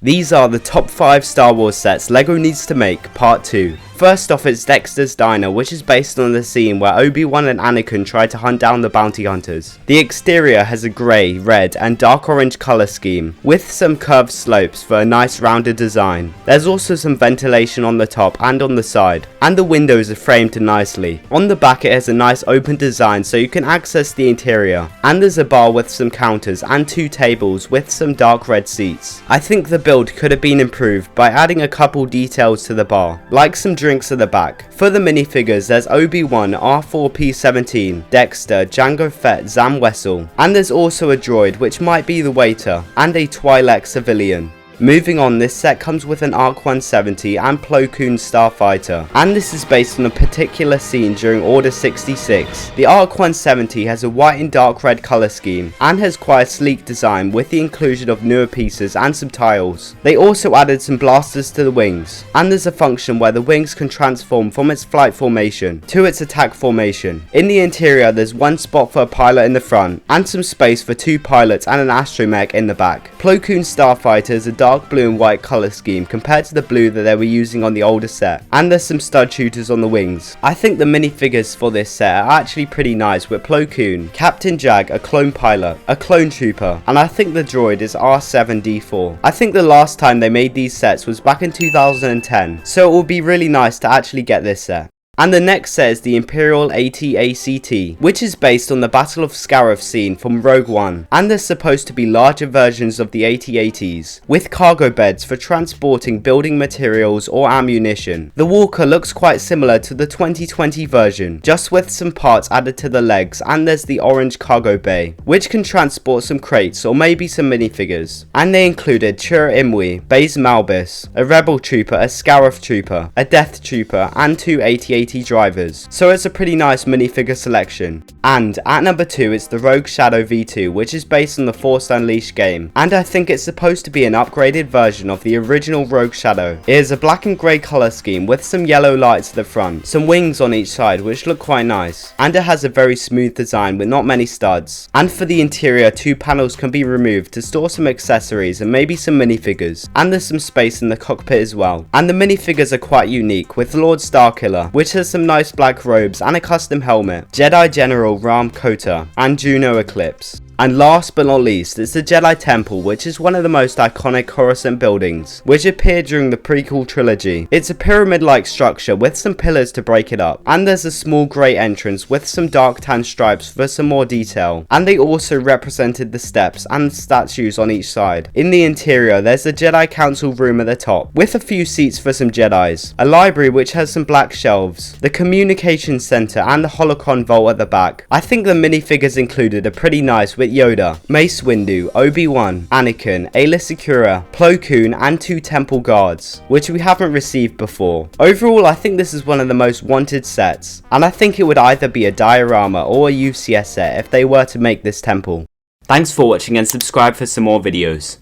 These are the top 5 Star Wars sets LEGO needs to make, part 2. First off is Dexter's Diner, which is based on the scene where Obi-Wan and Anakin try to hunt down the bounty hunters. The exterior has a grey, red and dark orange colour scheme, with some curved slopes for a nice rounded design. There's also some ventilation on the top and on the side, and the windows are framed nicely. On the back it has a nice open design so you can access the interior, and there's a bar with some counters and 2 tables with some dark red seats. I think the build could have been improved by adding a couple details to the bar, like some drinks at the back. For the minifigures, there's Obi-Wan, R4P17, Dexter, Jango Fett, Zam Wessel, and there's also a droid which might be the waiter, and a Twi'lek civilian. Moving on, this set comes with an ARC 170 and Plo Koon starfighter, and this is based on a particular scene during Order 66. The ARC 170 has a white and dark red colour scheme, and has quite a sleek design with the inclusion of newer pieces and some tiles. They also added some blasters to the wings, and there's a function where the wings can transform from its flight formation to its attack formation. In the interior there's one spot for a pilot in the front, and some space for 2 pilots and an astromech in the back. Plo Koon starfighter is a dark blue and white colour scheme compared to the blue that they were using on the older set, and there's some stud shooters on the wings. I think the minifigures for this set are actually pretty nice, with Plo Koon, Captain Jag, a clone pilot, a clone trooper, and I think the droid is R7D4. I think the last time they made these sets was back in 2010, so it would be really nice to actually get this set. And the next set is the Imperial AT-ACT, which is based on the Battle of Scarif scene from Rogue One, and they're supposed to be larger versions of the AT-ATs, with cargo beds for transporting building materials or ammunition. The Walker looks quite similar to the 2020 version, just with some parts added to the legs, and there's the orange cargo bay, which can transport some crates or maybe some minifigures. And they included Chur Imwe, Baze Malbus, a Rebel Trooper, a Scarif Trooper, a Death Trooper, and 2 AT-AT drivers, so it's a pretty nice minifigure selection. And at number 2 it's the Rogue Shadow V2, which is based on the Force Unleashed game, and I think it's supposed to be an upgraded version of the original Rogue Shadow. It is a black and grey colour scheme with some yellow lights at the front, some wings on each side which look quite nice, and it has a very smooth design with not many studs. And for the interior, 2 panels can be removed to store some accessories and maybe some minifigures, and there's some space in the cockpit as well. And the minifigures are quite unique, with Lord Starkiller, which has some nice black robes and a custom helmet, Jedi General Ram Kota, and Juno Eclipse. And last but not least, it's the Jedi Temple, which is one of the most iconic Coruscant buildings, which appeared during the prequel trilogy. It's a pyramid-like structure with some pillars to break it up, and there's a small grey entrance with some dark tan stripes for some more detail, and they also represented the steps and statues on each side. In the interior there's the Jedi Council room at the top, with a few seats for some Jedis, a library which has some black shelves, the communication center and the holocron vault at the back. I think the minifigures included are pretty nice, with Yoda, Mace Windu, Obi-Wan, Anakin, Aayla Secura, Plo Koon and 2 temple guards, which we haven't received before. Overall, I think this is one of the most wanted sets, and I think it would either be a diorama or a UCS set if they were to make this temple. Thanks for watching and subscribe for some more videos.